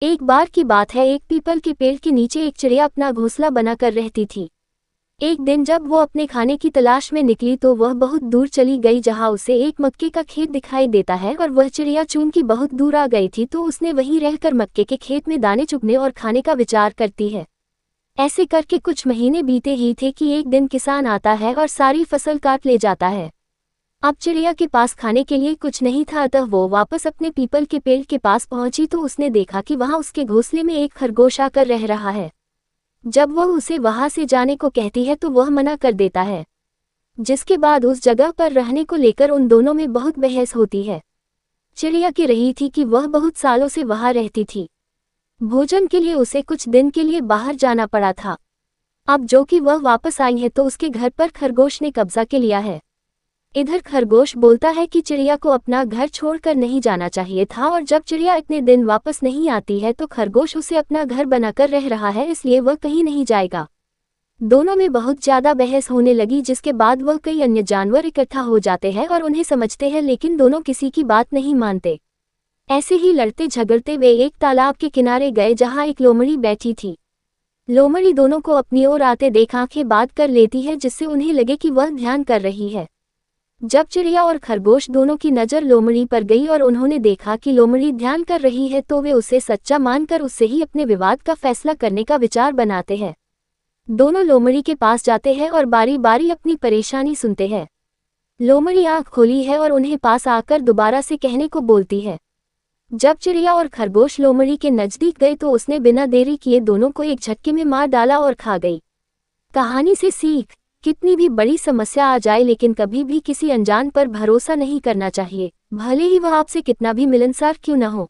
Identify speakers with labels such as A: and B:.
A: एक बार की बात है, एक पीपल के पेड़ के नीचे एक चिड़िया अपना घोंसला बनाकर रहती थी। एक दिन जब वो अपने खाने की तलाश में निकली तो वह बहुत दूर चली गई, जहां उसे एक मक्के का खेत दिखाई देता है और वह चिड़िया चूंकि बहुत दूर आ गई थी तो उसने वहीं रहकर मक्के के खेत में दाने चुगने और खाने का विचार करती है। ऐसे करके कुछ महीने बीते ही थे कि एक दिन किसान आता है और सारी फसल काट ले जाता है। अब चिड़िया के पास खाने के लिए कुछ नहीं था, अतः वो वापस अपने पीपल के पेड़ के पास पहुंची तो उसने देखा कि वहां उसके घोंसले में एक खरगोश आकर रह रहा है। जब वह उसे वहां से जाने को कहती है तो वह मना कर देता है, जिसके बाद उस जगह पर रहने को लेकर उन दोनों में बहुत बहस होती है। चिड़िया कह रही थी कि वह बहुत सालों से वहां रहती थी। भोजन के लिए उसे कुछ दिन के लिए बाहर जाना पड़ा था। अब जो कि वह वापस आई है तो उसके घर पर खरगोश ने कब्जा कर लिया है। इधर खरगोश बोलता है कि चिड़िया को अपना घर छोड़कर नहीं जाना चाहिए था, और जब चिड़िया इतने दिन वापस नहीं आती है तो खरगोश उसे अपना घर बनाकर रह रहा है, इसलिए वह कहीं नहीं जाएगा। दोनों में बहुत ज्यादा बहस होने लगी, जिसके बाद वह कई अन्य जानवर इकट्ठा हो जाते हैं और उन्हें समझते हैं, लेकिन दोनों किसी की बात नहीं मानते। ऐसे ही लड़ते झगड़ते वे एक तालाब के किनारे गए जहां एक लोमड़ी बैठी थी। लोमड़ी दोनों को अपनी ओर आते देख आंखें बांध कर लेती है, जिससे उन्हें लगे कि वह ध्यान कर रही है। जब चिड़िया और खरगोश दोनों की नज़र लोमड़ी पर गई और उन्होंने देखा कि लोमड़ी ध्यान कर रही है तो वे उसे सच्चा मानकर उससे ही अपने विवाद का फैसला करने का विचार बनाते हैं। दोनों लोमड़ी के पास जाते हैं और बारी बारी अपनी परेशानी सुनते हैं। लोमड़ी आंख खोली है और उन्हें पास आकर दोबारा से कहने को बोलती है। जब चिड़िया और खरगोश लोमड़ी के नजदीक गए तो उसने बिना देरी किए दोनों को एक झटके में मार डाला और खा गई। कहानी से सीख, कितनी भी बड़ी समस्या आ जाए लेकिन कभी भी किसी अनजान पर भरोसा नहीं करना चाहिए, भले ही वह आपसे कितना भी मिलनसार क्यों न हो।